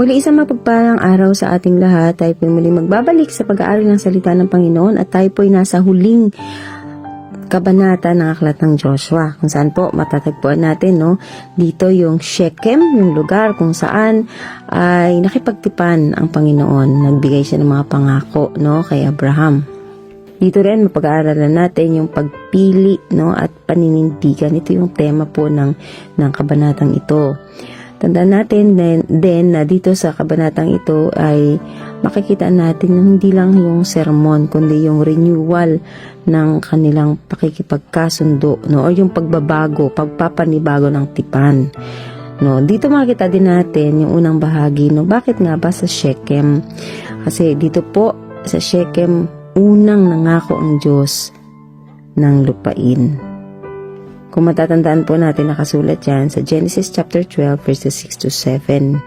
Muli isang mapagpalang araw sa ating lahat. Tayo po muli magbabalik sa pag-aaral ng salita ng Panginoon at tayo po ay nasa huling kabanata ng aklat ng Joshua, kung saan po matatagpuan natin dito yung Shechem, yung lugar kung saan ay nakipagtipan ang Panginoon. Nagbigay siya ng mga pangako kay Abraham. Dito rin mapag-aaralan natin yung pagpili at paninindigan. Ito yung tema po ng kabanatang ito. Tandaan natin din na dito sa kabanatang ito ay makikita natin na hindi lang yung sermon kundi yung renewal ng kanilang pakikipagkasundo o yung pagbabago, pagpapanibago ng tipan. Dito makikita din natin yung unang bahagi. Bakit nga ba sa Shechem? Kasi dito po sa Shechem, unang nangako ang Diyos ng lupain. Kung matatandaan po natin, nakasulat yan sa Genesis chapter 12 verses 6 to 7.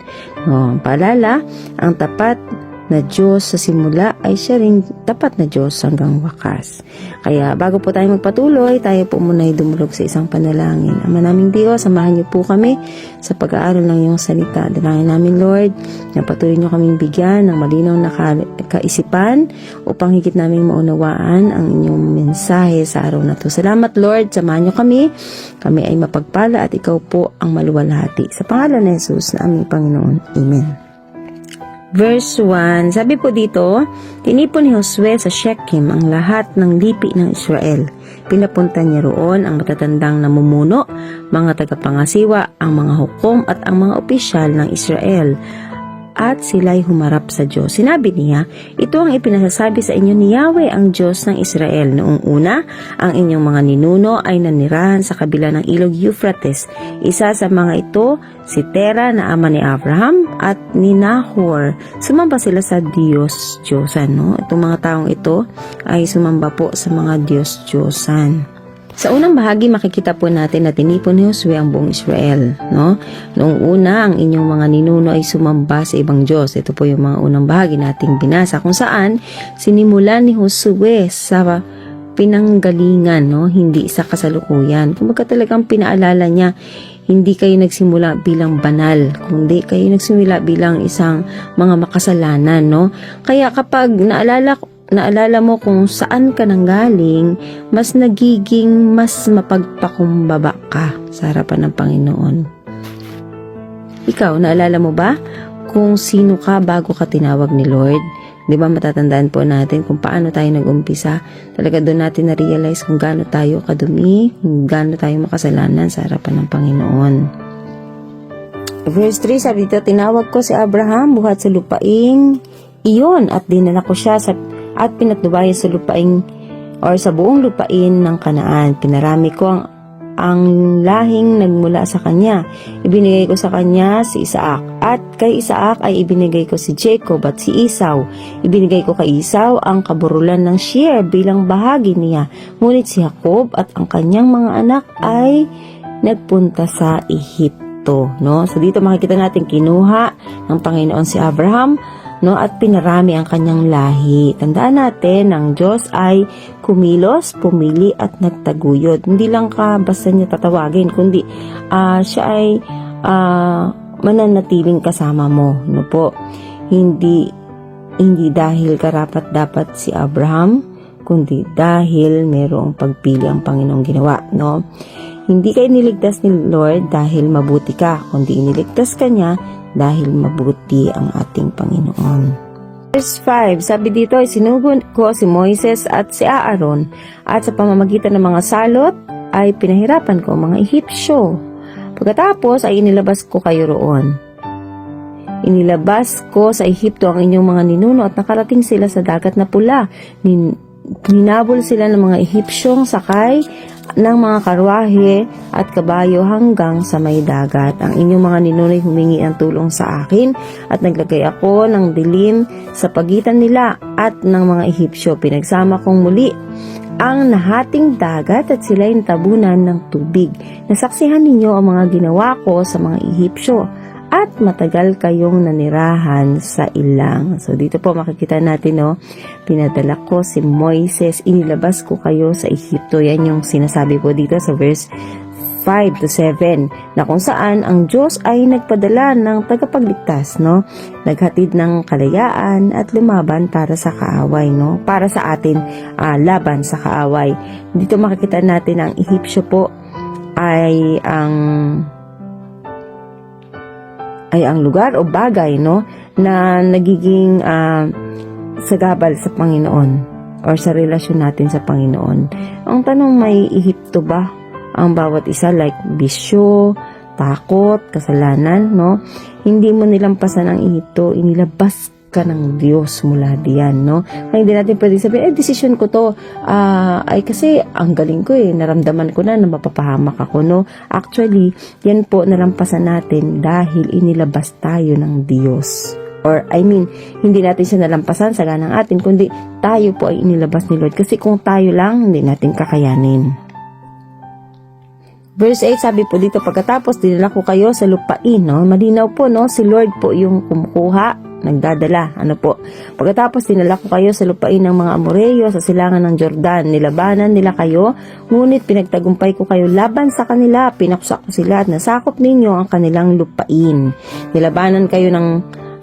Paalala, ang tapat na Diyos sa simula ay siya rin tapat na Diyos hanggang wakas. Kaya bago po tayo magpatuloy, tayo po muna ay dumulog sa isang panalangin. Ama naming Diyos, samahan niyo po kami sa pag-aaral ng iyong salita. Dalangin namin, Lord, na patuloy niyo kaming bigyan ng malinaw na kaisipan upang higit naming maunawaan ang inyong mensahe sa araw na to. Salamat, Lord, samahan niyo kami. Kami ay mapagpala at ikaw po ang maluwalhati. Sa pangalan ni Jesus na aming Panginoon. Amen. Verse 1, sabi po dito, tinipon ni Josue sa Shechem ang lahat ng lipi ng Israel. Pinapunta niya roon ang matatandang namumuno, mga tagapangasiwa, ang mga hukom at ang mga opisyal ng Israel. At sila'y humarap sa Diyos. Sinabi niya, ito ang ipinasasabi sa inyo ni Yahweh ang Diyos ng Israel. Noong una, ang inyong mga ninuno ay nanirahan sa kabila ng ilog Euphrates. Isa sa mga ito, si Tera na ama ni Abraham at ni Nahor. Sumamba sila sa Diyos-Diyosan. Itong mga taong ito ay sumamba po sa mga Diyos-Diyosan. Sa unang bahagi, makikita po natin na tinipon ni Josue ang buong Israel. Noong una, ang inyong mga ninuno ay sumamba sa ibang Diyos. Ito po yung mga unang bahagi nating binasa, kung saan sinimulan ni Josue sa pinanggalingan, hindi sa kasalukuyan. Kumbaga talagang pinaalala niya, hindi kayo nagsimula bilang banal, kundi kayo nagsimula bilang isang mga makasalanan. Kaya kapag naalala mo kung saan ka nanggaling, mas nagiging mas mapagpakumbaba ka sa harapan ng Panginoon. Ikaw, naalala mo ba kung sino ka bago ka tinawag ni Lord? Di ba matatandaan po natin kung paano tayo nag-umpisa? Talaga doon natin na-realize kung gaano tayo kadumi, kung gaano tayo makasalanan sa harapan ng Panginoon. Verse 3, sabi dito, tinawag ko si Abraham buhat sa lupaing iyon at dinala ko siya at pinatnubayan sa lupaing or sa buong lupain ng Kanaan. Pinarami ko ang lahing nagmula sa kanya. Ibinigay ko sa kanya si Isaac. At kay Isaac ay ibinigay ko si Jacob at si Esau. Ibinigay ko kay Esau ang kaburulan ng Seir bilang bahagi niya. Ngunit si Jacob at ang kanyang mga anak ay nagpunta sa Ehipto. So dito makikita natin kinuha ng Panginoon si Abraham at pinarami ang kanyang lahi. Tandaan natin, ang Diyos ay kumilos, pumili at nagtaguyod. Hindi lang ka basta niya tatawagin, kundi siya ay mananatiling kasama mo. Hindi dahil karapat-dapat si Abraham, kundi dahil mayroong pagpili ang Panginoong ginawa. Hindi ka iniligtas ni Lord dahil mabuti ka, kundi iniligtas ka niya dahil mabuti ang ating Panginoon. Verse 5, sabi dito, sinugon ko si Moises at si Aaron, at sa pamamagitan ng mga salot ay pinahirapan ko ang mga Ehipsyo. Pagkatapos ay inilabas ko kayo roon. Inilabas ko sa Ehipto ang inyong mga ninuno at nakarating sila sa dagat na pula. Ninabol sila ng mga Ehipsyong sakay ng mga karwahe at kabayo hanggang sa may dagat. Ang inyong mga ninuno'y humingi ng tulong sa akin at naglagay ako ng dilim sa pagitan nila at ng mga Ehipsyo. Pinagsama kong muli ang nahating dagat at sila'y tabunan ng tubig. Nasaksihan ninyo ang mga ginawa ko sa mga Ehipsyo at matagal kayong nanirahan sa ilang. So dito po makikita natin, pinadala ko si Moises, inilabas ko kayo sa Ehipto. Yan yung sinasabi po dito sa verse 5 to 7, na kung saan ang Diyos ay nagpadala ng tagapagligtas, no? Naghatid ng kalayaan at lumaban para sa kaaway, no? Para sa atin, laban sa kaaway. Dito makikita natin ang Ehipsyo po ay ang lugar o bagay, no, na nagiging sagabal sa Panginoon or sa relasyon natin sa Panginoon. Ang tanong, may Ehipto ba ang bawat isa, like bisyo, takot, kasalanan, no? Hindi mo nilampasan ang Ehipto, inilabas ka ng Diyos mula diyan, no? Kaya hindi natin pwede sabihin, desisyon ko to, ay kasi ang galing ko naramdaman ko na mapapahamak ako, no? Actually, yan po nalampasan natin dahil inilabas tayo ng Diyos. Or, hindi natin siya nalampasan sa ganang atin, kundi tayo po ay inilabas ni Lord. Kasi kung tayo lang, hindi natin kakayanin. Verse 8, sabi po dito, pagkatapos dinala ko kayo sa lupain, no? Malinaw po, no? Si Lord po yung kumukuha, nagdadala, pagkatapos dinala ko kayo sa lupain ng mga Amoreyo sa silangan ng Jordan, nilabanan nila kayo, ngunit pinagtagumpay ko kayo laban sa kanila, pinaksak ko sila at nasakop ninyo ang kanilang lupain. Nilabanan kayo ng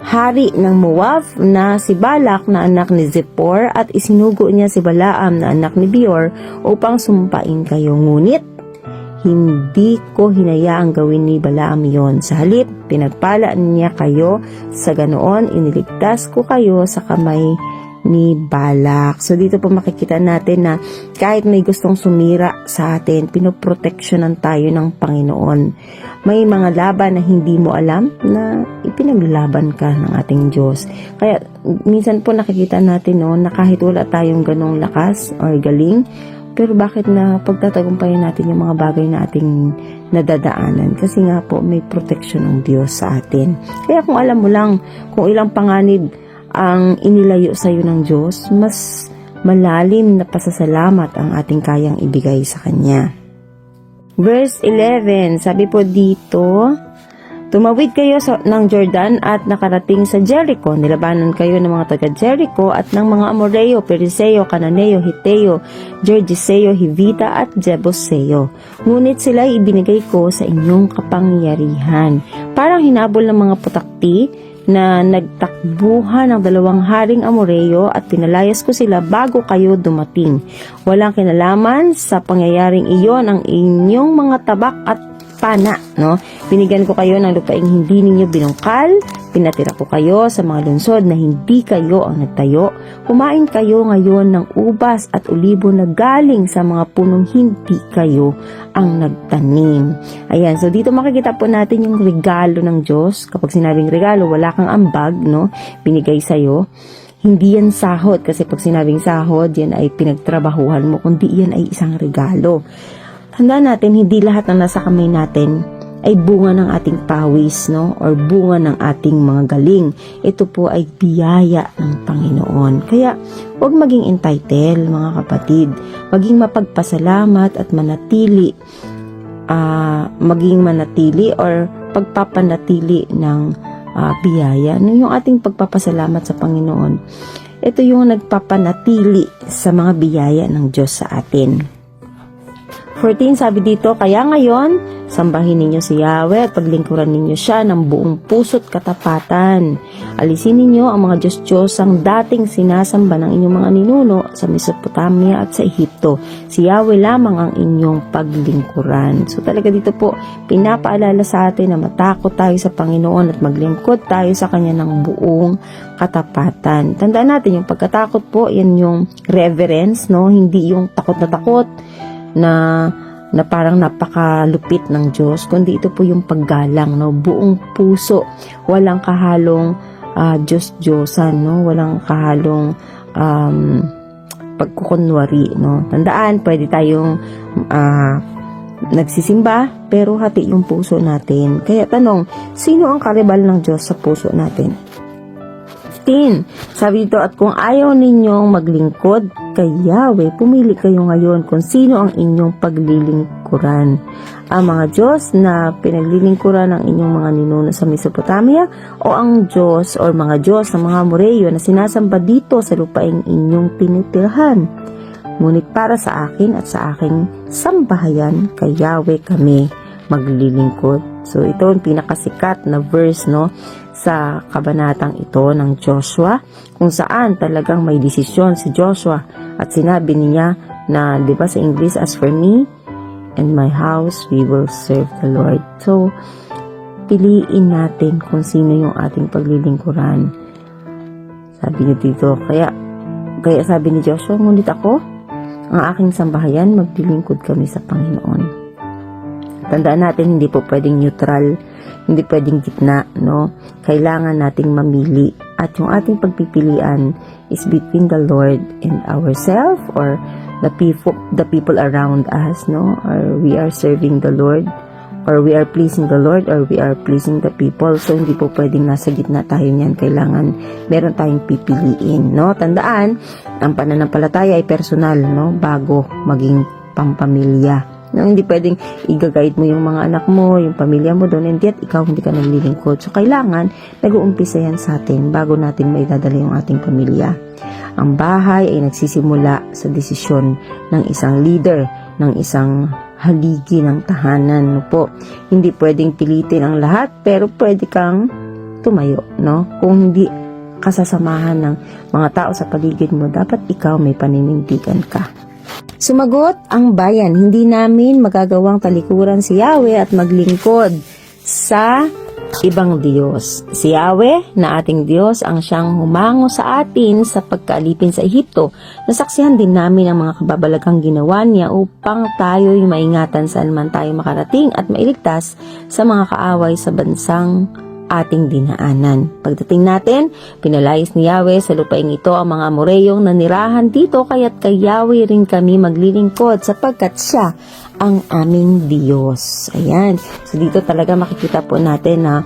hari ng Moab na si Balak na anak ni Zippor at isinugo niya si Balaam na anak ni Beor upang sumpain kayo, ngunit hindi ko hinayaang gawin ni Balaam yon. Sa halip, pinagpala niya kayo, sa ganoon iniligtas ko kayo sa kamay ni Balak. So dito po makikita natin na kahit may gustong sumira sa atin, pinoproteksyonan tayo ng Panginoon. May mga laban na hindi mo alam na ipinaglaban ka ng ating Diyos. Kaya minsan po nakikita natin, no, na kahit wala tayong ganong lakas or galing, pero bakit na pagtatagumpayan natin yung mga bagay na ating nadadaanan? Kasi nga po may protection ng Diyos sa atin. Kaya kung alam mo lang kung ilang panganib ang inilayo sa iyo ng Diyos, mas malalim na pasasalamat ang ating kayang ibigay sa Kanya. Verse 11, sabi po dito, tumawid kayo ng Jordan at nakarating sa Jericho. Nilabanan kayo ng mga taga-Jericho at ng mga Amoreo, Periseo, Cananeo, Hiteo, Gergeseo, Hivita at Jebuseo. Ngunit sila ibinigay ko sa inyong kapangyarihan. Parang hinabol ng mga putakti na nagtakbuhan ng 2 haring Amoreo at pinalayas ko sila bago kayo dumating. Walang kinalaman sa pangyayaring iyon ang inyong mga tabak at pana, no? Binigyan ko kayo ng lupaing hindi ninyo binungkal, pinatira ko kayo sa mga lungsod na hindi kayo ang nagtayo. Kumain kayo ngayon ng ubas at ulibo na galing sa mga punong hindi kayo ang nagtanim. Ayan, so dito makikita po natin yung regalo ng Diyos. Kapag sinabing regalo, wala kang ambag, no? Binigay sa'yo. Hindi yan sahod, kasi pag sinabing sahod, yan ay pinagtrabahuhan mo, kundi yan ay isang regalo. Tandaan natin, hindi lahat ng nasa kamay natin ay bunga ng ating pawis, no? Or bunga ng ating mga galing. Ito po ay biyaya ng Panginoon. Kaya, huwag maging entitled, mga kapatid. Maging mapagpasalamat at manatili, or pagpapanatili ng biyaya. No, yung ating pagpapasalamat sa Panginoon, ito yung nagpapanatili sa mga biyaya ng Diyos sa atin. 14, sabi dito, kaya ngayon, sambahin ninyo si Yahweh at paglingkuran ninyo siya ng buong puso't katapatan. Alisin ninyo ang mga Diyos-Diyosang dating sinasamba ng inyong mga ninuno sa Mesopotamia at sa Ehipto. Si Yahweh lamang ang inyong paglingkuran. So talaga dito po, pinapaalala sa atin na matakot tayo sa Panginoon at maglingkod tayo sa Kanya ng buong katapatan. Tandaan natin, yung pagkatakot po, yan yung reverence, no? Hindi yung takot na takot, na parang napakalupit ng Diyos, kundi ito po yung paggalang, no? Buong puso, walang kahalong Diyos-Diyosan, no? Walang kahalong pagkukunwari, no? Tandaan, pwede tayong nagsisimba, pero hati yung puso natin. Kaya tanong, sino ang karibal ng Diyos sa puso natin? 15. Sabi dito, at kung ayaw ninyong maglingkod kay Yahweh, pumili kayo ngayon kung sino ang inyong paglilingkuran. Ang mga Diyos na pinaglilingkuran ng inyong mga ninuno sa Mesopotamia, o ang Diyos or mga Diyos ng mga Amoreo na sinasamba dito sa lupaing inyong tinitirahan. ngunit para sa akin at sa aking sambahayan kay Yahweh kami maglilingkod. So ito ang pinakasikat na verse, no, sa kabanatang ito ng Joshua, kung saan talagang may desisyon si Joshua at sinabi niya na, di ba sa English, as for me and my house, we will serve the Lord. So piliin natin kung sino yung ating paglilingkuran. Sabi niya dito, kaya sabi ni Joshua, ngunit ako, ang aking sambahayan, maglilingkod kami sa Panginoon. Tandaan natin, hindi po pwedeng neutral, hindi pwedeng gitna, no? Kailangan nating mamili. At yung ating pagpipilian is between the Lord and ourselves, or the people around us, no? Or we are serving the Lord, or we are pleasing the Lord, or we are pleasing the people. So, hindi po pwedeng nasa gitna tayo niyan. Kailangan meron tayong pipiliin, no? Tandaan, ang pananampalataya ay personal, no? Bago maging pampamilya. No, hindi pwedeng i-guide mo yung mga anak mo, yung pamilya mo doon, and yet ikaw hindi ka naglilingkod. So, kailangan nag-uumpisa yan sa atin bago natin maidadala yung ating pamilya. Ang bahay ay nagsisimula sa desisyon ng isang leader, ng isang haligi ng tahanan, no po. Hindi pwedeng pilitin ang lahat, pero pwede kang tumayo, no? Kung hindi kasasamahan ng mga tao sa paligid mo, dapat ikaw may paninindigan ka. Sumagot ang bayan, hindi namin magagawang talikuran si Yahweh at maglingkod sa ibang Diyos. Si Yahweh na ating Diyos ang siyang humango sa atin sa pagkaalipin sa Ehipto. Nasaksihan din namin ang mga kababalaghang ginawa niya upang tayo'y maingatan saan man tayo makarating at mailigtas sa mga kaaway sa bansang ating dinaanan. Pagdating natin, pinalayas ni Yahweh sa lupaing ito ang mga Amoreyong nanirahan dito, kaya't kay Yahweh rin kami maglilingkod sapagkat siya ang aming Diyos. Ayan. So dito talaga makikita po natin na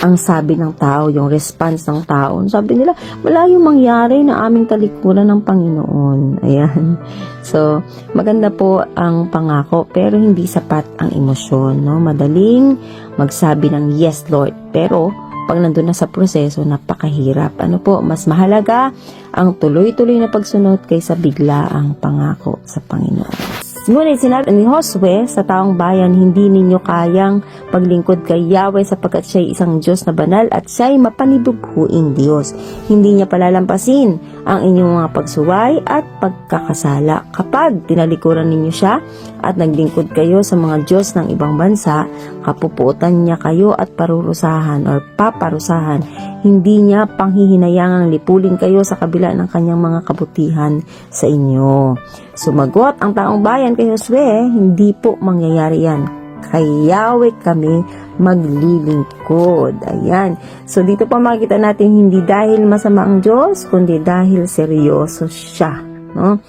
ang sabi ng tao, yung response ng tao. Sabi nila, wala yung mangyari na aming talikuran ng Panginoon. Ayan. So, maganda po ang pangako, pero hindi sapat ang emosyon, no? Madaling magsabi ng yes, Lord. Pero, pag nandun na sa proseso, napakahirap. Ano po, mas mahalaga ang tuloy-tuloy na pagsunod kaysa bigla ang pangako sa Panginoon. Ngunit sinabi ni Josue sa taong bayan, hindi ninyo kayang paglingkod kay Yahweh sapagkat siya'y isang Diyos na banal at siya'y mapanibughuing Diyos. Hindi niya palalampasin ang inyong mga pagsuway at pagkakasala. Kapag tinalikuran ninyo siya at naglingkod kayo sa mga Diyos ng ibang bansa, kapupuotan niya kayo at parurusahan or paparusahan. Hindi niya panghihinayangang lipulin kayo sa kabila ng kanyang mga kabutihan sa inyo. Sumagot ang taong bayan kay Josue, hindi po mangyayari yan. Kay Yahweh kami maglilingkod. Ayan. So dito pa makikita natin hindi dahil masama ang Diyos, kundi dahil seryoso siya. No?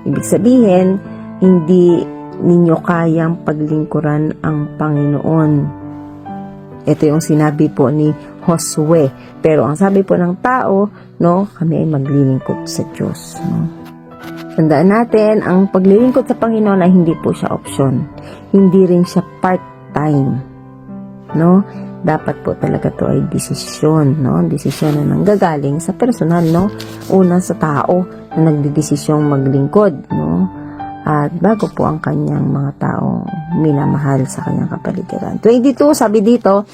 Ibig sabihin, hindi ninyo kayang paglingkuran ang Panginoon. Ito yung sinabi po ni Josue. Pero ang sabi po ng tao, no, kami ay maglilingkod sa Diyos. No? Tandaan natin, ang paglilingkod sa Panginoon ay hindi po siya option. Hindi rin siya part-time. No? Dapat po talaga to ay desisyon. No? Desisyon na nanggagaling sa personal. No? Una sa tao na nagdedesisyong maglingkod. No? At bago po ang kanyang mga taong minamahal sa kanyang kapaligiran. 22, sabi dito,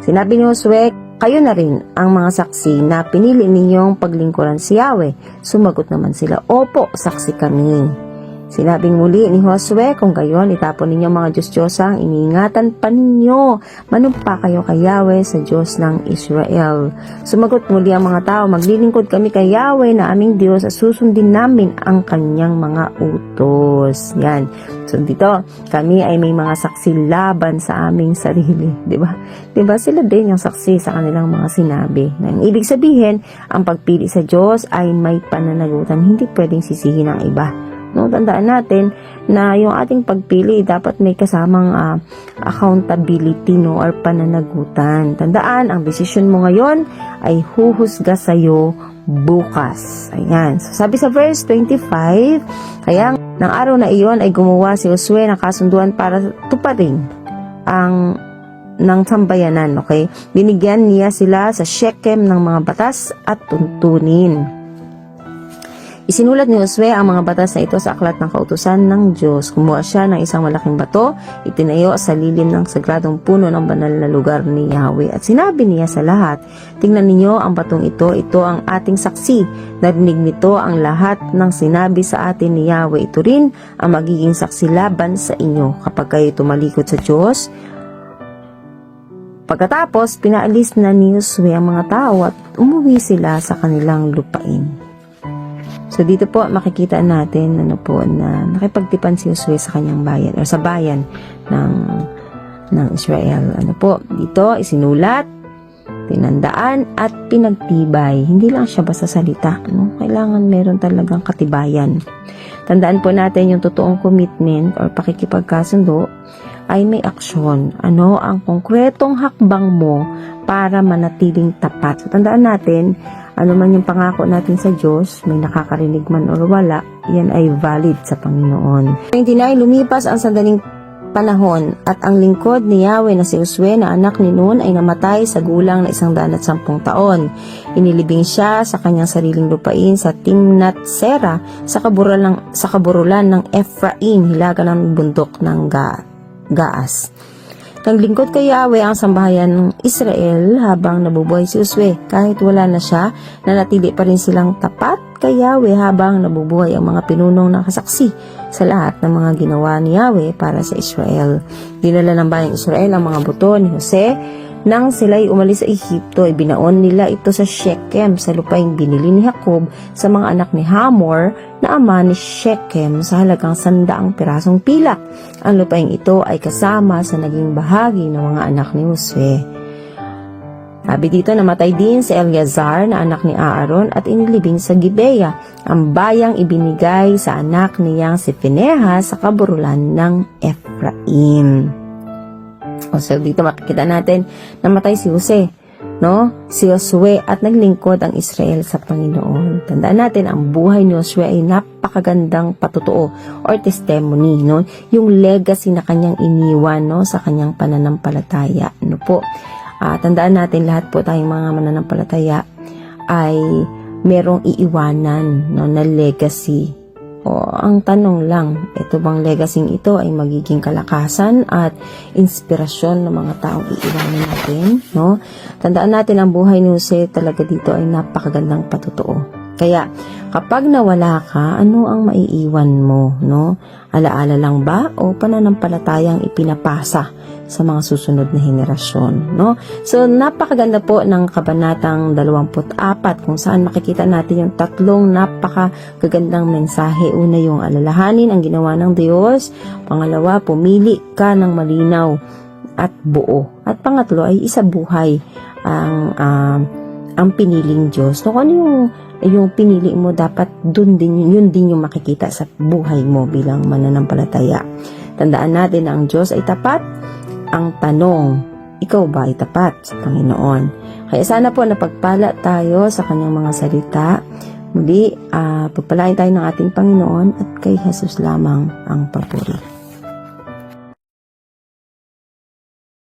sinabi ni Josue, kayo na rin ang mga saksi na pinili ninyong paglingkuran si Yahweh. Sumagot naman sila, opo, saksi kami. Sinabing muli ni Josue, kung gayon, itapon ninyo mga Diyos-Diyosang iniingatan pa ninyo. Manumpa kayo kay Yahweh sa Diyos ng Israel. Sumagot muli ang mga tao, maglilingkod kami kay Yahweh na aming Diyos at susundin namin ang kanyang mga utos. Yan. So dito, kami ay may mga saksi laban sa aming sarili. Diba? Diba? Sila din yung saksi sa kanilang mga sinabi. Nang ibig sabihin, ang pagpili sa Diyos ay may pananagutan. Hindi pwedeng sisihin ang iba. No, tandaan natin na yung ating pagpili dapat may kasamang accountability, no, or pananagutan. Tandaan, ang desisyon mo ngayon ay huhusga sa'yo bukas. Ayan. So, sabi sa verse 25, kaya ng araw na iyon ay gumawa si Josue ng kasunduan para tuparin ang ng sambayanan, okay? Binigyan niya sila sa Shechem ng mga batas at tuntunin. Isinulat ni Josue ang mga batas na ito sa aklat ng kautusan ng Diyos. Kumuha siya ng isang malaking bato, itinayo sa lilim ng sagradong puno ng banal na lugar ni Yahweh. At sinabi niya sa lahat, tingnan ninyo ang batong ito ang ating saksi. Narinig nito ang lahat ng sinabi sa atin ni Yahweh. Ito rin ang magiging saksi laban sa inyo kapag kayo tumalikod sa Diyos. Pagkatapos, pinaalis na ni Josue ang mga tao at umuwi sila sa kanilang lupain. So dito po makikita natin na nakipagtipan si Josue sa kanyang bayan o sa bayan ng Israel. Dito isinulat, tinandaan at pinagtibay. Hindi lang siya basta salita, Kailangan meron talagang katibayan. Tandaan po natin yung totoong commitment or pakikipagkasundo ay may aksyon. Ano ang konkretong hakbang mo para manatiling tapat? So, tandaan natin, ano man yung pangako natin sa Diyos, may nakakarinig man o wala, yan ay valid sa Panginoon. 29, lumipas ang sandaling panahon at ang lingkod ni Yahweh na si Josue na anak ni Nun ay namatay sa gulang na 110 taon. Inilibing siya sa kanyang sariling lupain sa Timnat Sera sa kaburulan ng Ephraim, hilaga ng bundok ng Gaas. Naglingkod kay Yahweh ang sambahayan ng Israel habang nabubuhay si Josue. Kahit wala na siya, nanatili pa rin silang tapat kay Yahweh habang nabubuhay ang mga pinunong nakasaksi sa lahat ng mga ginawa ni Yahweh para sa Israel. Dinala ng bayang Israel ang mga buto ni Jose. Nang sila'y umalis sa Ehipto, ibinaon nila ito sa Shechem sa lupaing binili ni Jacob sa mga anak ni Hamor na ama ni Shechem sa halagang 100 pirasong pilak. Ang lupaing ito ay kasama sa naging bahagi ng mga anak ni Josue. Sabi dito, namatay din si Eleazar na anak ni Aaron at inilibing sa Gibeah, ang bayang ibinigay sa anak niyang si Phinehas sa kaburulan ng Ephraim. So dito makikita natin namatay si Jose, si Josue at naglingkod ang Israel sa Panginoon. Tandaan natin ang buhay ni Josue ay napakagandang patutuo or testimony, yung legacy na kanyang iniwan sa kanyang pananampalataya. Tandaan natin lahat po tayong mga mananampalataya ay merong iiwanan na legacy. Ang tanong lang, ito bang legacy ito ay magiging kalakasan at inspirasyon ng mga taong iiwanan natin, Tandaan natin ang buhay ni Jose talaga dito ay napakagandang patutuo. Kaya, kapag nawala ka, ano ang maiiwan mo, Alaala lang ba o pananampalatayang ipinapasa sa mga susunod na henerasyon, So, napakaganda po ng kabanatang 24 kung saan makikita natin yung tatlong napakagagandang mensahe. Una, yung alalahanin ang ginawa ng Diyos. Pangalawa, pumili ka ng malinaw at buo. At pangatlo ay isabuhay ang piniling Diyos. Kung ano yung pinili mo, dapat yun din yung makikita sa buhay mo bilang mananampalataya. Tandaan natin na ang Diyos ay tapat. Ang tanong, ikaw ba ay tapat sa Panginoon? Kaya sana po napagpala tayo sa kanyang mga salita. Muli, pagpalain tayo ng ating Panginoon at kay Jesus lamang ang papuri.